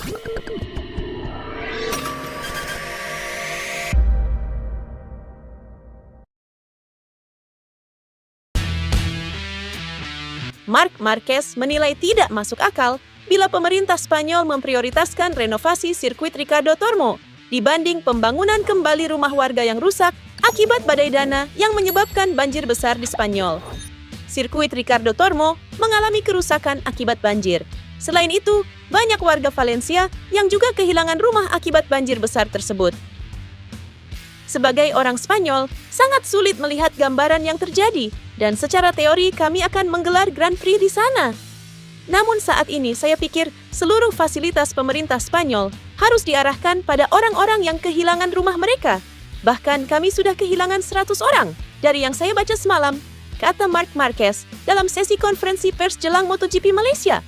Marc Marquez menilai tidak masuk akal bila pemerintah Spanyol memprioritaskan renovasi sirkuit Ricardo Tormo dibanding pembangunan kembali rumah warga yang rusak akibat badai dana yang menyebabkan banjir besar di Spanyol. Sirkuit Ricardo Tormo mengalami kerusakan akibat banjir. Selain itu, banyak warga Valencia yang juga kehilangan rumah akibat banjir besar tersebut. Sebagai orang Spanyol, sangat sulit melihat gambaran yang terjadi, dan secara teori kami akan menggelar Grand Prix di sana. Namun saat ini saya pikir seluruh fasilitas pemerintah Spanyol harus diarahkan pada orang-orang yang kehilangan rumah mereka. Bahkan kami sudah kehilangan 100 orang dari yang saya baca semalam, kata Marc Marquez dalam sesi konferensi pers jelang MotoGP Malaysia.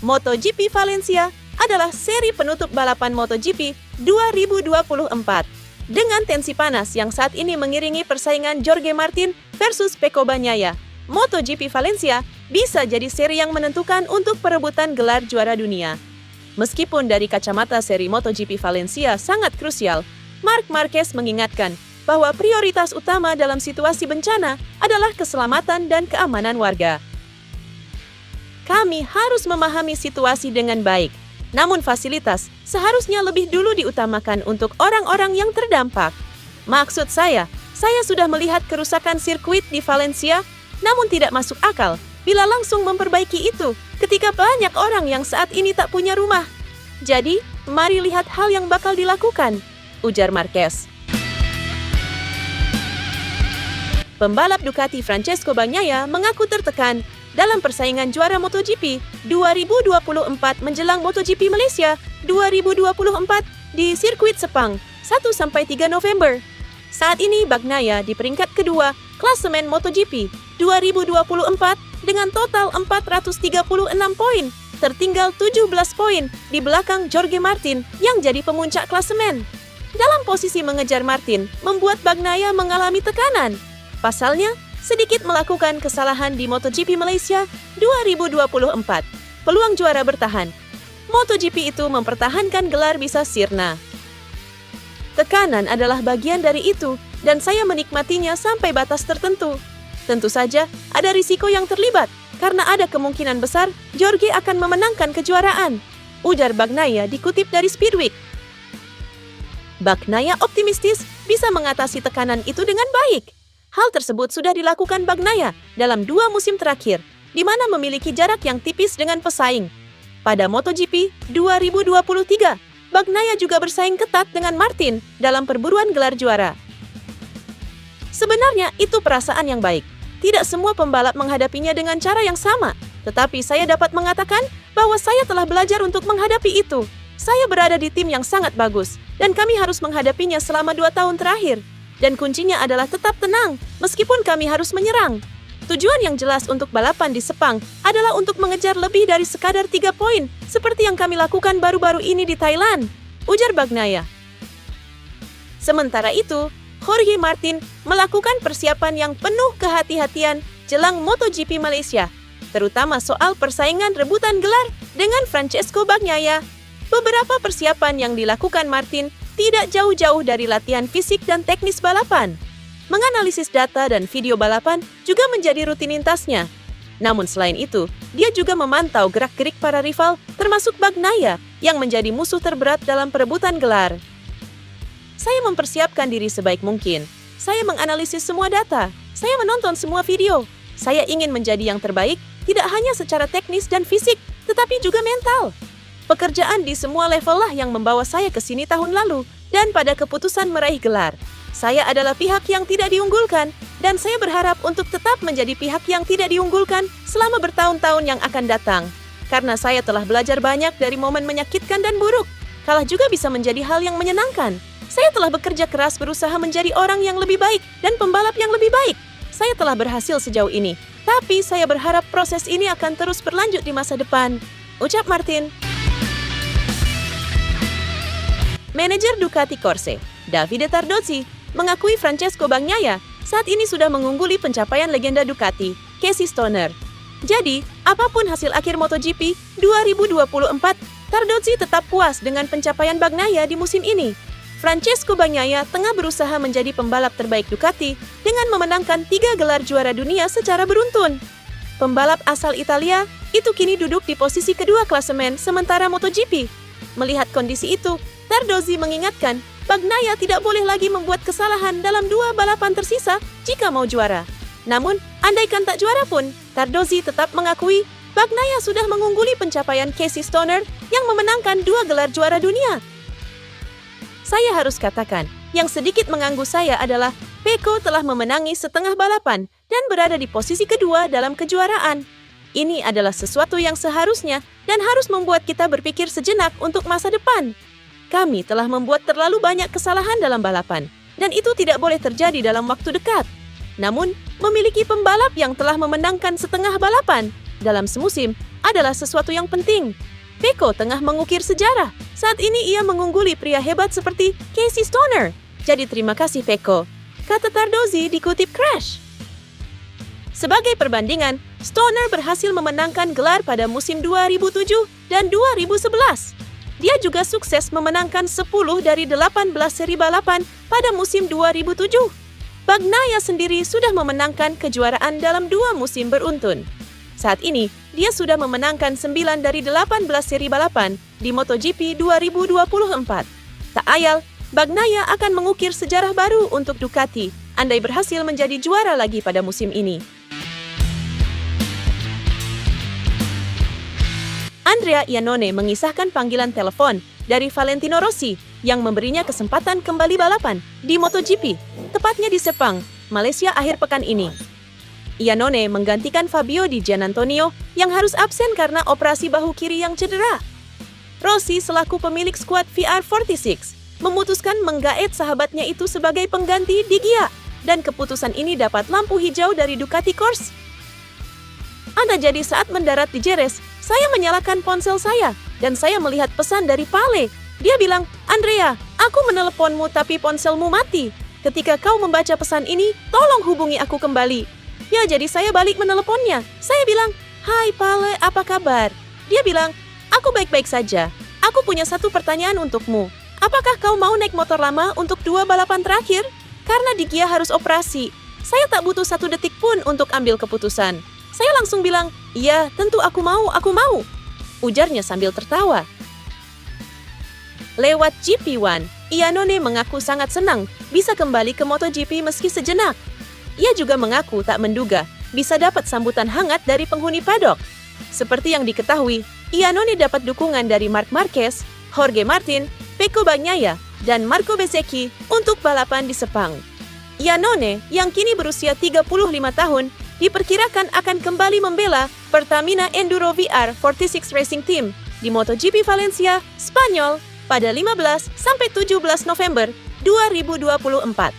MotoGP Valencia adalah seri penutup balapan MotoGP 2024. Dengan tensi panas yang saat ini mengiringi persaingan Jorge Martin versus Pecco Bagnaia, MotoGP Valencia bisa jadi seri yang menentukan untuk perebutan gelar juara dunia. Meskipun dari kacamata seri MotoGP Valencia sangat krusial, Marc Marquez mengingatkan bahwa prioritas utama dalam situasi bencana adalah keselamatan dan keamanan warga. Kami harus memahami situasi dengan baik. Namun fasilitas seharusnya lebih dulu diutamakan untuk orang-orang yang terdampak. Maksud saya sudah melihat kerusakan sirkuit di Valencia, namun tidak masuk akal bila langsung memperbaiki itu ketika banyak orang yang saat ini tak punya rumah. Jadi, mari lihat hal yang bakal dilakukan, ujar Marquez. Pembalap Ducati Francesco Bagnaia mengaku tertekan dalam persaingan juara MotoGP 2024 menjelang MotoGP Malaysia 2024 di sirkuit Sepang 1-3 November. Saat ini Bagnaia di peringkat kedua klasemen MotoGP 2024 dengan total 436 poin, tertinggal 17 poin di belakang Jorge Martin yang jadi pemuncak klasemen. Dalam posisi mengejar Martin membuat Bagnaia mengalami tekanan. Pasalnya, sedikit melakukan kesalahan di MotoGP Malaysia 2024. Peluang juara bertahan. MotoGP itu mempertahankan gelar bisa sirna. Tekanan adalah bagian dari itu, dan saya menikmatinya sampai batas tertentu. Tentu saja, ada risiko yang terlibat, karena ada kemungkinan besar Jorge akan memenangkan kejuaraan, ujar Bagnaia dikutip dari Speedweek. Bagnaia optimistis bisa mengatasi tekanan itu dengan baik. Hal tersebut sudah dilakukan Bagnaia dalam 2 musim terakhir, di mana memiliki jarak yang tipis dengan pesaing. Pada MotoGP 2023, Bagnaia juga bersaing ketat dengan Martin dalam perburuan gelar juara. Sebenarnya itu perasaan yang baik. Tidak semua pembalap menghadapinya dengan cara yang sama, tetapi saya dapat mengatakan bahwa saya telah belajar untuk menghadapi itu. Saya berada di tim yang sangat bagus, dan kami harus menghadapinya selama 2 tahun terakhir. Dan kuncinya adalah tetap tenang, meskipun kami harus menyerang. Tujuan yang jelas untuk balapan di Sepang adalah untuk mengejar lebih dari sekadar 3 poin, seperti yang kami lakukan baru-baru ini di Thailand, ujar Bagnaia. Sementara itu, Jorge Martin melakukan persiapan yang penuh kehati-hatian jelang MotoGP Malaysia, terutama soal persaingan rebutan gelar dengan Francesco Bagnaia. Beberapa persiapan yang dilakukan Martin tidak jauh-jauh dari latihan fisik dan teknis balapan. Menganalisis data dan video balapan juga menjadi rutinitasnya. Namun selain itu, dia juga memantau gerak-gerik para rival, termasuk Bagnaia, yang menjadi musuh terberat dalam perebutan gelar. Saya mempersiapkan diri sebaik mungkin. Saya menganalisis semua data. Saya menonton semua video. Saya ingin menjadi yang terbaik, tidak hanya secara teknis dan fisik, tetapi juga mental. Pekerjaan di semua level lah yang membawa saya ke sini tahun lalu, dan pada keputusan meraih gelar. Saya adalah pihak yang tidak diunggulkan, dan saya berharap untuk tetap menjadi pihak yang tidak diunggulkan selama bertahun-tahun yang akan datang. Karena saya telah belajar banyak dari momen menyakitkan dan buruk. Kalah juga bisa menjadi hal yang menyenangkan. Saya telah bekerja keras berusaha menjadi orang yang lebih baik dan pembalap yang lebih baik. Saya telah berhasil sejauh ini, tapi saya berharap proses ini akan terus berlanjut di masa depan, ucap Martin. Manajer Ducati Corse, Davide Tardozzi, mengakui Francesco Bagnaia saat ini sudah mengungguli pencapaian legenda Ducati, Casey Stoner. Jadi, apapun hasil akhir MotoGP 2024, Tardozzi tetap puas dengan pencapaian Bagnaia di musim ini. Francesco Bagnaia tengah berusaha menjadi pembalap terbaik Ducati dengan memenangkan 3 gelar juara dunia secara beruntun. Pembalap asal Italia itu kini duduk di posisi kedua klasemen sementara MotoGP. Melihat kondisi itu, Tardozzi mengingatkan Bagnaia tidak boleh lagi membuat kesalahan dalam 2 balapan tersisa jika mau juara. Namun, andaikan tak juara pun, Tardozzi tetap mengakui Bagnaia sudah mengungguli pencapaian Casey Stoner yang memenangkan 2 gelar juara dunia. Saya harus katakan, yang sedikit mengganggu saya adalah Pecco telah memenangi setengah balapan dan berada di posisi kedua dalam kejuaraan. Ini adalah sesuatu yang seharusnya dan harus membuat kita berpikir sejenak untuk masa depan. Kami telah membuat terlalu banyak kesalahan dalam balapan, dan itu tidak boleh terjadi dalam waktu dekat. Namun, memiliki pembalap yang telah memenangkan setengah balapan dalam semusim adalah sesuatu yang penting. Pecco tengah mengukir sejarah. Saat ini ia mengungguli pria hebat seperti Casey Stoner. Jadi terima kasih Pecco, kata Tardozzi dikutip Crash. Sebagai perbandingan, Stoner berhasil memenangkan gelar pada musim 2007 dan 2011. Dia juga sukses memenangkan 10 dari 18 seri balapan pada musim 2007. Bagnaia sendiri sudah memenangkan kejuaraan dalam 2 musim beruntun. Saat ini, dia sudah memenangkan 9 dari 18 seri balapan di MotoGP 2024. Tak ayal, Bagnaia akan mengukir sejarah baru untuk Ducati, andai berhasil menjadi juara lagi pada musim ini. Andrea Iannone mengisahkan panggilan telepon dari Valentino Rossi yang memberinya kesempatan kembali balapan di MotoGP, tepatnya di Sepang, Malaysia akhir pekan ini. Iannone menggantikan Fabio Di Giannantonio yang harus absen karena operasi bahu kiri yang cedera. Rossi selaku pemilik skuad VR46 memutuskan menggaet sahabatnya itu sebagai pengganti Di Gia, dan keputusan ini dapat lampu hijau dari Ducati Corse. Anda jadi saat mendarat di Jerez, saya menyalakan ponsel saya dan saya melihat pesan dari Pale. Dia bilang, "Andrea, aku meneleponmu tapi ponselmu mati. Ketika kau membaca pesan ini, tolong hubungi aku kembali." Ya, jadi saya balik meneleponnya. Saya bilang, "Hai Pale, apa kabar?" Dia bilang, "Aku baik-baik saja. Aku punya satu pertanyaan untukmu. Apakah kau mau naik motor lama untuk 2 balapan terakhir? Karena Di Gia harus operasi. Saya tak butuh 1 detik pun untuk ambil keputusan." Saya langsung bilang, "Iya, tentu aku mau. Ujarnya sambil tertawa. Lewat GP1, Iannone mengaku sangat senang bisa kembali ke MotoGP meski sejenak. Ia juga mengaku tak menduga bisa dapat sambutan hangat dari penghuni paddock. Seperti yang diketahui, Iannone dapat dukungan dari Marc Marquez, Jorge Martin, Pecco Bagnaia, dan Marco Bezzecchi untuk balapan di Sepang. Iannone, yang kini berusia 35 tahun, diperkirakan akan kembali membela Pertamina Enduro VR46 Racing Team di MotoGP Valencia, Spanyol pada 15-17 November 2024.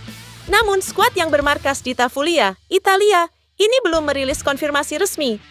Namun skuad yang bermarkas di Tafulia, Italia, ini belum merilis konfirmasi resmi